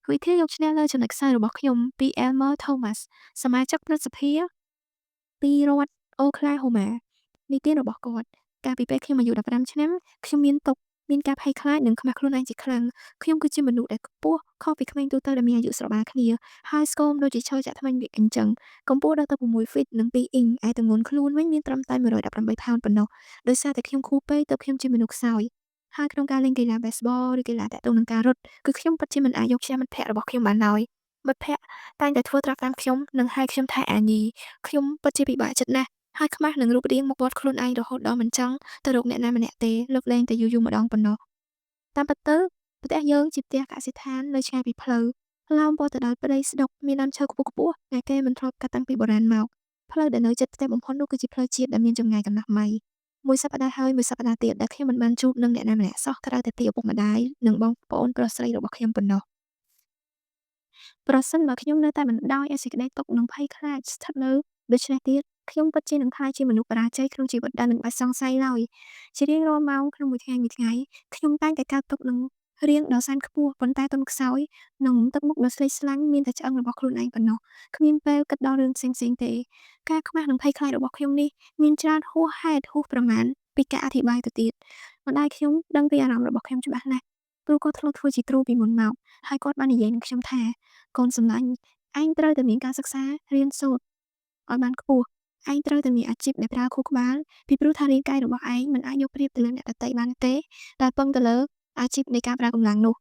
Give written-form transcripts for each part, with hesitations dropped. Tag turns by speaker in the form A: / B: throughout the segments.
A: វិធីយកឈ្នះលើចំណុចខ្សោយរបស់ខ្ញុំពី Elmer Thomas សមាជិកព្រឹទ្ធសភាពីរដ្ឋ Oklahoma និទានរបស់គាត់កាលពីពេលខ្ញុំអាយុ15ឆ្នាំខ្ញុំមានទុក្ខមានការភ័យខ្លាចនិងខ្មាស់ខ្លួនឯងជាខ្លាំងខ្ញុំគឺជាមនុស្សដែលខ្ពស់ខុសពីក្មេងទូទៅដែលមានអាយុស្របាលគ្នាហើយស្គមដូចជាឈើចាក់ធ្មេញវាអញ្ចឹងកម្ពស់ដល់ទៅ6 ហ្វីតនិង2អ៊ីងឯទម្ងន់ខ្លួនវិញមានត្រឹមតែ118ផោនប៉ុណ្ណោះដោយសារតែខ្ញុំខូចពេកទើបខ្ញុំជាមនុស្សខ្សោយហើយក្នុងការលេងកីឡា Baseball ឬកីឡាទាក់ទងនឹងការរត់គឺខ្ញុំពិតជាមិនអាចយកឈ្នះមិត្តភក្តិរបស់ខ្ញុំបានឡើយមិត្តភក្តិតែងតែធ្វើត្រាប់តាមខ្ញុំនិងហៅខ្ញុំថាអាញីខ្ញុំពិតជាពិបាកចិត្តណាស់ហើយខ្មាស់នឹងរូបរាងមុខមាត់ខ្លួនឯងរហូតដល់មិនចង់ទៅរកអ្នកណាម្នាក់ទេលើកលែងតែយូរៗម្ដងប៉ុណ្ណោះតាមពិតទៅផ្ទះយើងជាផ្ទះកសិដ្ឋាននៅឆ្ងាយពីផ្លូវឡោមព័ទ្ធទៅដោយព្រៃស្ដុកមានដើមឈើខ្ពស់ៗដែលគេមិនធ្លាប់កាត់តាំងពីបុរាណមកផ្លូវដែលនៅជិតផ្ទះបំផុតនោះគឺជាផ្លូវជាតិដែលមានចម្ងាយកន្លះម៉ៃមួយសប្តាហ៍ហើយមួយសប្តាហ៍ទៀតដែលខ្ញុំមិនបានជួបនឹងអ្នកណាម្នាក់សោះក្រៅតែពីឪពុកម្ដាយនិងបងប្អូនប្រុសស្រីរបស់ខ្ញុំប៉ុណ្ណោះប្រសិនបើខ្ញុំនៅតែបណ្ដោយឲ្យសេចក្ដីទុក្ខនិងភ័យខ្លាចស្ថិតនៅដូច្នេះទៀតខ្ញុំពិតជានឹងក្លាយជាមនុស្សបរាជ័យក្នុងជីវិតដែលមិនបាច់សង្ស័យឡើយជារៀងរាល់ម៉ោងក្នុងមួយថ្ងៃខ្ញុំតែងតែកើតទុក្ខនឹងរាងដ៏សែនខ្ពស់ប៉ុន្តែទន់ខ្សោយនិងទឹកមុខដ៏ស្លេកស្លាំងមានតែឆ្អឹងរបស់ខ្លួនឯងប៉ុណ្ណោះគ្មានពេលគិតដល់រឿងផ្សេងៗទេការខ្មាស់និងភ័យខ្លាចរបស់ខ្ញុំនេះមានច្រើនហួសហេតុហួសប្រមាណពីការអធិប្បាយទៅទៀតម្ដាយខ្ញុំដឹងពីអារម្មណ៍របស់ខ្ញុំច្បាស់ណាស់ព្រោះគាត់ធ្លាប់ធ្វើជាគ្រូពីមុនមកហើយគាត់បាននិយាយនឹងខ្ញុំថាកូនសំឡាញ់ឯងត្រូវតែមានការសិក្សារៀនសូត្រឲ្យបានខ្ពស់ឯងត្រូវតែមានអាជីពដែលប្រើខួរក្បាលពីព្រោះថារាងកាយរបស់ឯងមិនអាចយកប្រៀបទៅលើអ្នកដទៃបានទេដែលពឹងទៅលើអាជីពនៃការប្រើកម្លាំងនោះ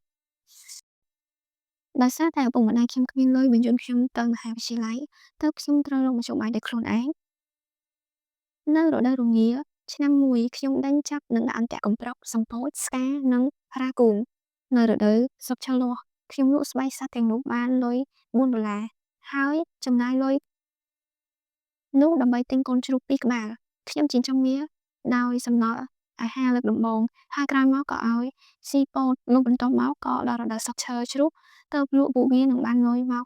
A: ដោយសារតែឪពុកម្ដាយខ្ញុំគ្មានលុយបញ្ជូនខ្ញុំទៅមហាវិទ្យាល័យទើបខ្ញុំត្រូវរកមធ្យោបាយដោយខ្លួនឯងនៅរដូវរងាឆ្នាំមួយខ្ញុំដេញចាប់និងដាក់អន្ទាក់កំប្រុកសំពោចស្កានិងរ៉ាគូននៅរដូវស្លឹកឈើលាស់ខ្ញុំលក់ស្បែកសត្វទាំងនោះបានលុយ$4ហើយចំណាយលុយនោះដើម្បីទិញកូនជ្រូក2ក្បាលខ្ញុំចិញ្ចឹមវាដោយសំណល់អាហារលើកដំបូងហើយក្រោយមកក៏ឲ្យស៊ីពោតលុះបន្ទាប់មកក៏ដល់រដូវស្លឹកឈើជ្រូកទើបលក់ពួកវានឹងបានលុយមក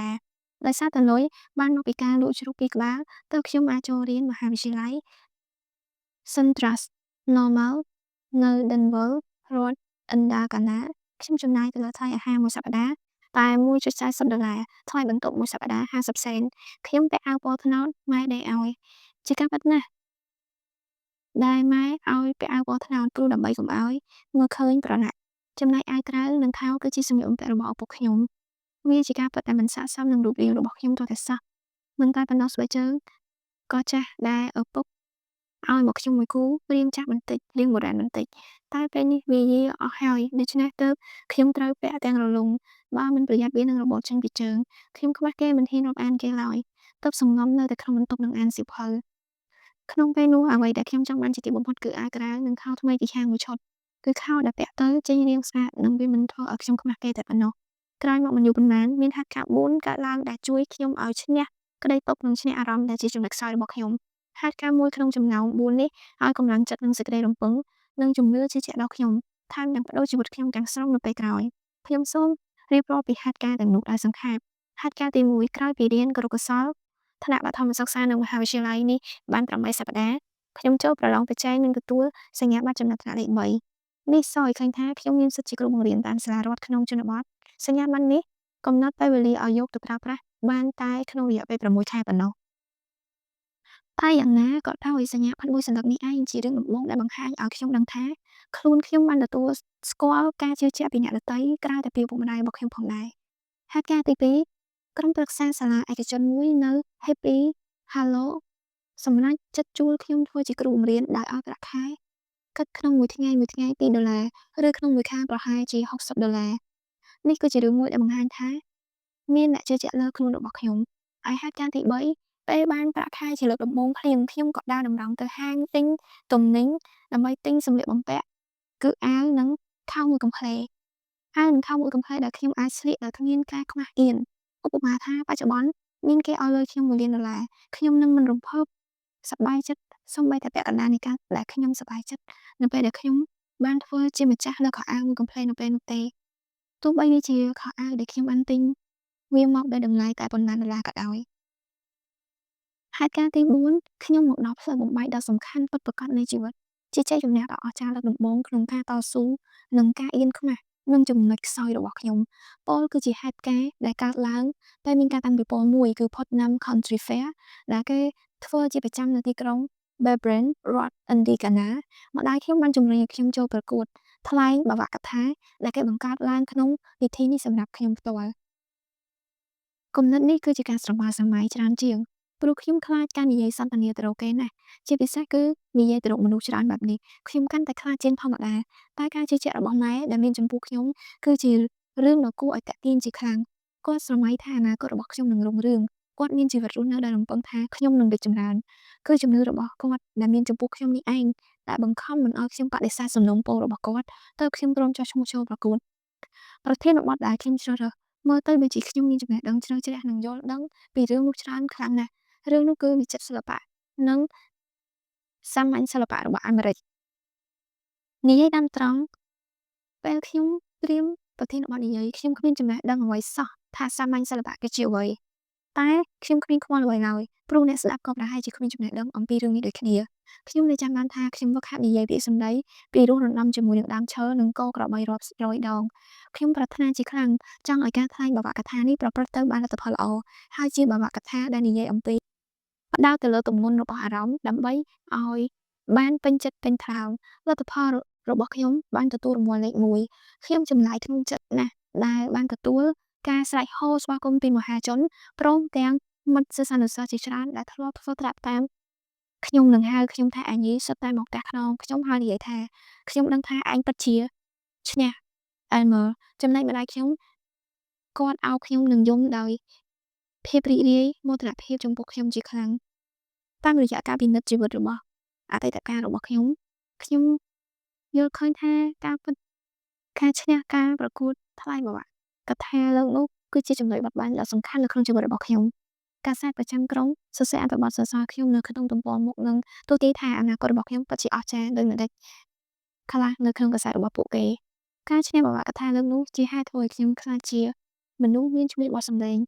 A: $40ដោយសារតែលុយបានមកពីការលក់ជ្រូក2ក្បាលទើបខ្ញុំអាចចូលរៀនមហាវិទ្យាល័យ Central Normal នៅ Denver រដ្ឋ Indiana ខ្ញុំចំណាយទៅលើថ្លៃអាហារមួយសប្តាហ៍តែ$1.40ថ្លៃបន្ទប់មួយសប្តាហ៍50សេនខ្ញុំពាក់អាវពណ៌ត្នោតម៉ែដេរឲ្យជាការពិតណាស់ដែលម៉ែឲ្យពាក់អាវពណ៌ត្នោតព្រោះដើម្បីកុំឲ្យមើលឃើញប្រឡាក់ចំណែកអាវក្រៅនិងខោគឺជាសម្លៀកបំពាក់របស់ឪពុកខ្ញុំវាជាការពិតដែលមិនស័ក្តិសមនឹងរូបរាងរបស់ខ្ញុំទាល់តែសោះមិនតែប៉ុណ្ណោះស្បែកជើងក៏ចាស់ដែលឪពុកឲ្យមកខ្ញុំមួយគូរាងចាស់បន្តិចរាងបុរាណបន្តិចតែពេលនេះវាយារអស់ហើយដូច្នេះទើបខ្ញុំត្រូវពាក់ទាំងរលុងបើមិនប្រយ័ត្នវានឹងរបូតចេញពីជើងខ្ញុំខ្មាស់គេមិនហ៊ានរាប់អានគេឡើយទើបសំងំនៅតែក្នុងបន្ទប់នឹងអានសៀវភៅក្នុងពេលនោះអ្វីដែលខ្ញុំចង់បានជាទីបំផុតគឺអាវក្រៅនិងខោថ្មីពីខាងមួយឈុតគឺខោដែលពាក់ទៅចេញរាងស្អាតនិងវាមិនធ្វើឲ្យខ្ញុំខ្មាស់គេតែប៉ុណ្ណោះក្រោយមកមិនយូរប៉ុន្មានមានហេតុការណ៍4កើតឡើងដែលជួយខ្ញុំឲ្យឈ្នះក្តីទុក្ខនិងឈ្នះអារម្មណ៍ដែលជាចំណុចខ្សោយរបស់ខ្ញុំហេតុការណ៍មួយក្នុងចំណោម4នេះឲ្យកម្លាំងចិត្តនិងសេចក្តីរំពឹងនិងជំនឿជឿជាក់ដល់ខ្ញុំថែមទាំងបដូរជីវិតខ្ញុំទាំងស្រុងនៅពេលក្រោយខ្ញុំសូមរៀបរាប់ពីហេតុការណ៍ទាំងនោះដោយសង្ខេបហេតុការណ៍ទី1ក្រោយពីរៀនគរុកោសល្យថ្នាក់បឋមសិក្សានៅមហាវិទ្យាល័យនេះបាន8សប្តាហ៍ខ្ញុំចូលប្រឡងប្រជែងនិងទទួលសញ្ញាបត្រចំណាត់ថ្នាក់លេខ3នេះសរឲ្យឃើញថាខ្ញុំមានសិទ្ធិជាគ្រូបង្រៀនតាមសាលារដ្ឋក្នុងជនបទសញ្ញាបត្រនេះកំណត់ពេលវេលាឲ្យយកទៅប្រើប្រាស់បានតែក្នុងរយៈពេល6ខែប៉ុណ្ណោះតែយ៉ាងណាក៏ដោយសញ្ញាបត្រមួយសន្លឹកនេះឯងជារឿងដំបូងដែលបង្ហាញឲ្យខ្ញុំដឹងថាខ្លួនខ្ញុំបានទទួលស្គាល់ការជឿជាក់ពីអ្នកដទៃក្រៅតែពីឪពុកម្ដាយរបស់ខ្ញុំផងដែរហេតុការណ៍ទី2ក្រុមប្រឹក្សាសាលាឯកជនមួយនៅ Happy Hollow សម្រេចចិត្តជួលខ្ញុំធ្វើជាគ្រូបង្រៀនដោយឲ្យប្រាក់ខែគិតក្នុងមួយថ្ងៃ$2ឬក្នុងមួយខែប្រហែលជា$60នេះគឺជារឿងមួយដែលបង្ហាញថាមានអ្នកជឿជាក់លើខ្លួនរបស់ខ្ញុំហើយហេតុការណ៍ទី3ពេលបានប្រាក់ខែជាលើកដំបូងភ្លាមខ្ញុំក៏ដើរតម្រង់ទៅហាងទិញទំនិញដើម្បីទិញសម្លៀកបំពាក់គឺអាវនិងខោមួយកំភ្លែដែលខ្ញុំអាចស្លៀកដោយគ្មានការខ្មាស់អៀនឧបមាថាបច្ចុប្បន្នមានគេឲ្យលុយខ្ញុំ$1,000,000ខ្ញុំនឹងមិនរំភើបសប្បាយចិត្តសូម្បីតែពាក់កណ្ដាលនៃការដែលខ្ញុំសប្បាយចិត្តនៅពេលដែលខ្ញុំបានធ្វើជាម្ចាស់លើខោអាវមួយកំភ្លែនៅពេលនោះទេទោះបីវាជាខោអាវដែលខ្ញុំបានទិញវាមកដោយតម្លៃតែប៉ុន្មាន$ក៏ដោយហេតុការណ៍ទី4ខ្ញុំមកដល់ផ្លូវបំបែកដ៏សំខាន់ពិតប្រាកដនៃជីវិតជាជ័យជំនះដ៏អស្ចារ្យលើកដំបូងក្នុងការតស៊ូនិងការអៀនខ្មាស់ និងចំណុចខ្សោយរបស់ខ្ញុំពលគឺជាហេតុការណ៍ដែលកើតឡើងតែមានការតាំងពីពលមួយគឺ Putnam Country Fair ដែលគេធ្វើជាប្រចាំនៅទីក្រុង Melbourne រដ្ឋ Indiana ម្ដាយខ្ញុំបានជំរុញឲ្យខ្ញុំចូលប្រកួតថ្លែងបាវកថាដែលគេបង្កើតឡើងក្នុងពិធីនេះសម្រាប់ខ្ញុំផ្ទាល់គំនិតនេះគឺជាការស្រមើស្រមៃច្រើនជាងព្រោះខ្ញុំខ្លាចការនិយាយសន្ទនាទៅរកគេណាស់ជាពិសេសគឺនិយាយទៅរកមនុស្សច្រើនបែបនេះខ្ញុំកាន់តែខ្លាចជាងធម្មតាតែការជឿជាក់របស់ម៉ែដែលមានចំពោះខ្ញុំគឺជារឿងដ៏គួរឲ្យតាក់ទាញជាខ្លាំងគាត់ស្រមៃថាអនាគតរបស់ខ្ញុំនឹងរុងរឿងគាត់មានជីវិតរស់នៅដែលរំពឹងថាខ្ញុំនឹងរីកចម្រើនគឺជំនឿរបស់គាត់ដែលមានចំពោះខ្ញុំនេះឯងដែលបង្ខំមិនឲ្យខ្ញុំបដិសេធសំណូមពររបស់គាត់ទៅខ្ញុំព្រមចោះឈ្មោះចូលប្រកួតប្រធានបទដែលខ្ញុំជ្រើសរើសមើលទៅដូចជាខ្ញុំមានចំណេះដឹងជ្រៅជ្រះនិងយល់ដឹងពីរឿងនោះច្រើនខ្លាំងណាស់រឿងនោះគឺវិចិត្រសិល្បៈនិងសាមញ្ញសិល្បៈរបស់អាមេរិកនិយាយតាមត្រង់ពេលខ្ញុំត្រៀមប្រធានបទនិយាយខ្ញុំគ្មានចំណេះដឹងអ្វីសោះថាសាមញ្ញសិល្បៈគឺជាអ្វីតែខ្ញុំគ្មានខ្វល់អ្វីឡើយព្រោះអ្នកស្ដាប់ក៏ប្រហែលជាគ្មានចំណេះដឹងអំពីរឿងនេះដូចគ្នាខ្ញុំនៅចាំបានថាខ្ញុំវឹកហាត់និយាយពាក្យសម្ដីពីរោះរណ្ដំជាមួយនឹងដើមឈើនិងគោក្របីរាប់រយដងខ្ញុំប្រាថ្នាជាខ្លាំងចង់ឲ្យការថ្លែងបាវកថានេះប្រព្រឹត្តទៅបានលទ្ធផលល្អហើយជាបាវកថាដែលនិយាយអំពីផ្ដោតទៅលើទម្ងន់របស់អារម្មណ៍ដើម្បីឲ្យបានពេញចិត្តពេញថ្លើមលទ្ធផលរបស់ខ្ញុំបានទទួលរង្វាន់លេខ1ខ្ញុំចម្លើយក្នុងចិត្តណាស់ដែលបានទទួលការស្រែកហូស្វាគមន៍ពីមហាជនព្រមទាំងមិត្តសិស្សានុសិស្សជាច្រើនដែលធ្លាប់ធ្វើត្រាប់តាមខ្ញុំនឹងហៅខ្ញុំថាអញីសុទ្ធតែមកផ្ទះខ្នងខ្ញុំហើយនិយាយថាខ្ញុំដឹងថាអញពិតជាឈ្នះ Elmer ចំណែកម្ដាយខ្ញុំគាត់អោបខ្ញុំនឹងយំដោយភាពរីករាយមោទនភាពចំពោះខ្ញុំជាខ្លាំងតាមរយៈការពិនិត្យជីវិតរបស់អតីតកាលរបស់ខ្ញុំយល់ឃើញថាការពិតការឈ្នះការប្រកួតថ្លៃបាវកថាលើកនោះគឺជាចំណុចបត់បែនដ៏សំខាន់នៅក្នុងជីវិតរបស់ខ្ញុំកាសែតប្រចាំក្រុងសរសេរអត្ថបទសរសើរខ្ញុំនៅក្នុងទំព័រមុខនិងទូទាយថាអនាគតរបស់ខ្ញុំពិតជាអស្ចារ្យដោយម្ដេចខ្លះនៅក្នុងកាសែតរបស់ពួកគេការឈ្នះបាវកថាលើកនោះជាហេតុធ្វើឲ្យខ្ញុំខ្លាចជាមនុស្សមានជំនាញបទសម្លេង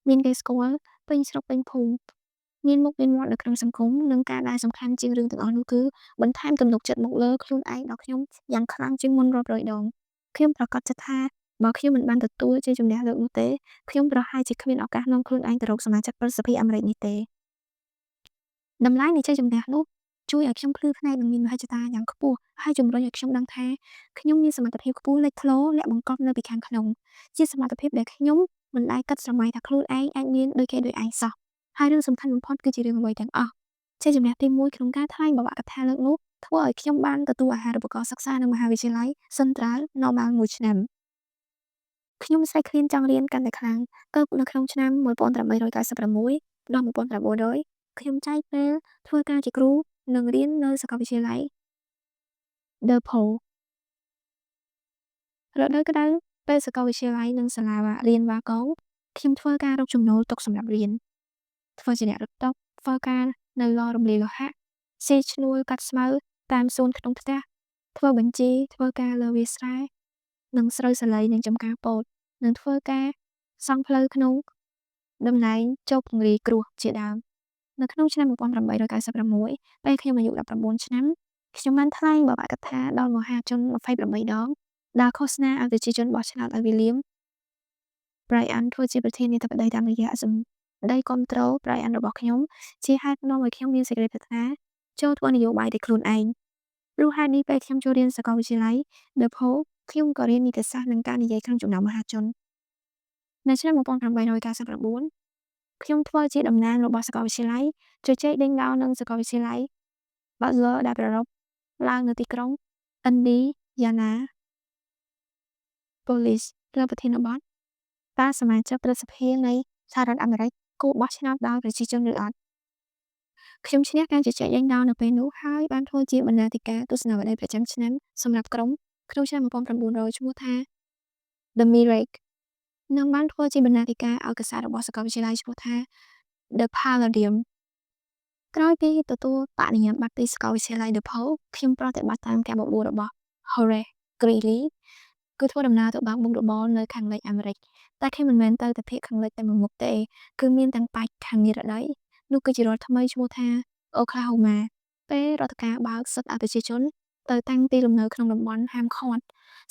A: មានគេស្គាល់ពេញស្រុកពេញភូមិមានមុខមានមាត់នៅក្នុងសង្គមនិងការដែលសំខាន់ជាងរឿងទាំងអស់នោះគឺបន្ថែមទំនុកចិត្តមកលើខ្លួនឯងដល់ខ្ញុំយ៉ាងខ្លាំងជាងមុនរាប់រយដងខ្ញុំប្រកាសចិត្តថាបើខ្ញុំមិនបានទទួលជាជំនះលើកនោះទេខ្ញុំប្រហែលជាគ្មានឱកាសនាំខ្លួនឯងទៅរកសមាជិកប្រសិទ្ធភាពអាមេរិកនេះទេតម្លៃនៃជ័យជំនះនោះជួយឲ្យខ្ញុំភ្លឺភ្នែកនិងមានមហិច្ឆតាយ៉ាងខ្ពស់ហើយជំរុញឲ្យខ្ញុំដឹងថាខ្ញុំមានសមត្ថភាពខ្ពស់លេចធ្លោលាក់បង្កប់នៅពីខាងក្នុងជាសមត្ថភាពដែលខ្ញុំមិនដែលគិតស្រមៃថាខ្លួនឯងអាចមានដូចគេដូចឯងសោះហើយរឿងសំខាន់បំផុតគឺជារឿងអ្វីទាំងអស់ជ័យជំនះទី1ក្នុងការថ្លែងបាវកថាលើកនោះធ្វើឲ្យខ្ញុំបានទទួលអាហារូបករណ៍សិក្សានៅមហាវិទ្យាល័យ Central Normal មួយឆ្នាំខ្ញុំស្រេកឃ្លានចង់រៀនកាន់តែខ្លាំងទៅនៅក្នុងឆ្នាំ1896ដល់1900ខ្ញុំចែកពេលធ្វើការជាគ្រូនិងរៀននៅសាកលវិទ្យាល័យ DePaul រដូវក្តៅពេលសាកលវិទ្យាល័យនិងសាលារៀនវ៉ាកុងខ្ញុំធ្វើការរកចំណូលទុកសម្រាប់រៀនធ្វើជាអ្នករត់តុធ្វើការនៅឡរំលាយលោហៈសេឈ្នួលកាត់ស្មៅតាមសួនក្នុងផ្ទះធ្វើបញ្ជីធ្វើការលើវាលស្រែនិងស្រូវសាលីនិងចំការពោតនិងធ្វើការសង់ផ្លូវក្នុងតំណែងជោគពង្រាយគ្រោះជាដើមនៅក្នុងឆ្នាំ1896ពេលខ្ញុំអាយុ19ឆ្នាំខ្ញុំបានថ្លែងបាវកថាដល់មហាជន28ដងដែលឃោសនាឲ្យប្រជាជនបោះឆ្នោតឲ្យ William Bryan ធ្វើជាប្រធានាធិបតីតាមរយៈសម្ដីគាំទ្រ Bryan របស់ខ្ញុំជាហេតុនាំឲ្យខ្ញុំមានសេចក្តីប្រាថ្នាចូលធ្វើនយោបាយដោយខ្លួនឯងព្រោះហេតុនេះពេលខ្ញុំចូលរៀនសាកលវិទ្យាល័យ DePaul ខ្ញុំក៏រៀននីតិសាស្ត្រនិងការនិយាយក្នុងចំណោមមហាជននៅឆ្នាំ1899ខ្ញុំធ្វើជាតំណាងរបស់សាកលវិទ្យាល័យជជែកដេញដោលនឹងសាកលវិទ្យាល័យ Butler ដែលប្រារព្ធឡើងនៅទីក្រុង Indiana Police លើប្រធានបទតើសមាជិកព្រឹទ្ធសភានៃសហរដ្ឋអាមេរិកគួរបោះឆ្នោតដោយប្រជាជនឬអត់ខ្ញុំឈ្នះការជជែកដេញដោលនៅពេលនោះហើយបានធ្វើជាបណ្ណាធិការទស្សនវិស័យប្រចាំឆ្នាំសម្រាប់ក្រុមក្នុងឆ្នាំ1900ឈ្មោះថា The Mirror និងបានធ្វើជាបណ្ណាធិការឲ្យកាសែតរបស់សាកលវិទ្យាល័យឈ្មោះថា The Palladium ក្រោយពីទទួលបរិញ្ញាបត្រពីសាកលវិទ្យាល័យ DePaul ខ្ញុំប្រតិបត្តិតាមការបបួលរបស់ Horace Greeley គឺធ្វើដំណើរទៅបើកមុខរបរនៅខាងលិចអាមេរិកតែខ្ញុំមិនមែនទៅតែភាគខាងលិចតែមួយមុខទេគឺមានទាំងប៉ែកខាងនិរតីនោះគឺជារដ្ឋថ្មីឈ្មោះថា Oklahoma ពេលរដ្ឋការបើកសិទ្ធិឲ្យប្រជាជន ទៅតាំងទីលំនៅក្នុងតំបន់ហាមឃាត់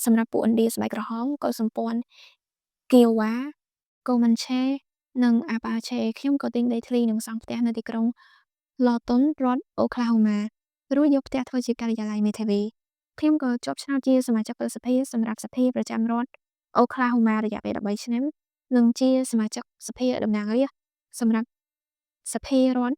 A: សម្រាប់ពួកឥណ្ឌាស្បែកក្រហម កុលសម្ព័ន្ធ Kiowa, Comanche និង Apache ខ្ញុំក៏ទិញដីធ្លីនិងសង់ផ្ទះនៅទីក្រុង Lawton រដ្ឋ Oklahoma រួចយកផ្ទះធ្វើជាការិយាល័យមេធាវី ខ្ញុំក៏ជាប់ឆ្នោតជាសមាជិកព្រឹទ្ធសភាសម្រាប់សភាប្រចាំរដ្ឋ Oklahoma រយៈពេល 13 ឆ្នាំ និងជាសមាជិកសភាតំណាងរាស្ត្រសម្រាប់សភារដ្ឋ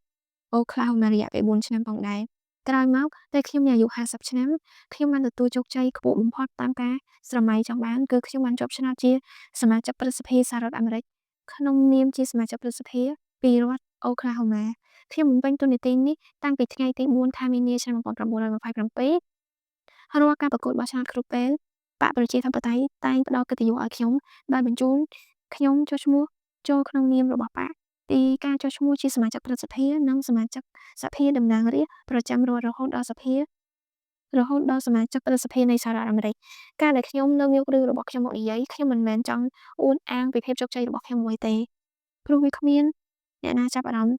A: Oklahoma រយៈពេល 4 ឆ្នាំផងដែរ ក្រោយមកតែខ្ញុំមានអាយុ 50 ឆ្នាំ ខ្ញុំបានទទួលជោគជ័យខ្ពស់បំផុតតាមការស្រមៃចង់បាន គឺខ្ញុំបានជាប់ឆ្នោតជាសមាជិកព្រឹទ្ធសភាសហរដ្ឋអាមេរិក ក្នុងនាមជាសមាជិកព្រឹទ្ធសភាពីរដ្ឋ Oklahoma ខ្ញុំបំពេញតួនាទីនេះតាំងពីថ្ងៃទី 4 ខែមីនា ឆ្នាំ 1927 រាល់ការប្រកួតបោះឆ្នោតគ្រប់ពេល បកប្រជាធិបតេយ្យតែងផ្ដល់កិត្តិយសឲ្យខ្ញុំ ដោយបញ្ជូនខ្ញុំចុះឈ្មោះចូលក្នុងនាមរបស់បក ពីការចុះឈ្មោះជាសមាជិកព្រឹទ្ធសភា និងសមាជិកសភាតំណាងរាស្ត្រប្រចាំរដ្ឋរហូតដល់សមាជិកព្រឹទ្ធសភានៃសហរដ្ឋអាមេរិក ការដែលខ្ញុំលើកយករឿងរបស់ខ្ញុំមកនិយាយ ខ្ញុំមិនមែនចង់អួតអាងពីភាពជោគជ័យរបស់ខ្ញុំមួយទេ ព្រោះវាគ្មានអ្នកណាចាប់អារម្មណ៍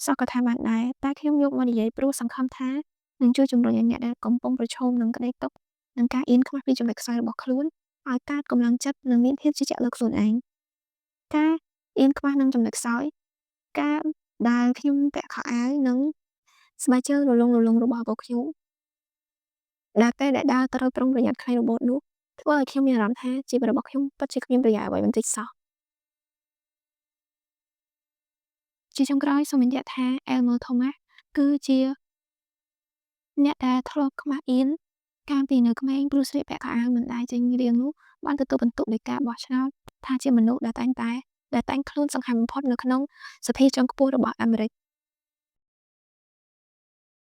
A: សោះក៏ថាបានដែរ តែខ្ញុំយកមកនិយាយព្រោះសង្ឃឹមថានឹងជួយជំរុញឲ្យអ្នកដែលកំពុងប្រឈមនឹងក្តីទុក្ខ និងការអៀនខ្មាសពីចំណុចខ្សោយរបស់ខ្លួន ឲ្យកើតកម្លាំងចិត្តនិងមានភាពជឿជាក់លើខ្លួនឯង ការអៀនខ្មាសនឹងចំណុចខ្សោយ ការដែលខ្ញុំពាក់ខោអាវនិងស្បែកជើងរលុងរបស់ពួកខ្ញុំ ដែលពេលដែលដើរត្រូវប្រុងប្រយ័ត្នខ្លាចរបូតនោះ ធ្វើឲ្យខ្ញុំមានអារម្មណ៍ថាជីវិតរបស់ខ្ញុំពិតជាគ្មានប្រយោជន៍អ្វីបន្តិចសោះ ជាចុងក្រោយសូមបញ្ជាក់ថា Elmer Thomas គឺជាអ្នកដែលធ្លាប់ខ្មាសអៀនកាលពីនៅក្មេង ព្រោះស្លៀកពាក់ខោអាវមិនដែលចេញរាងនោះ បានទទួលបន្ទុកនៃការបោះឆ្នោតថាជាមនុស្សដែលតែងខ្លួនសង្ហាបំផុតនៅក្នុងសភាជាន់ខ្ពស់របស់អាមេរិក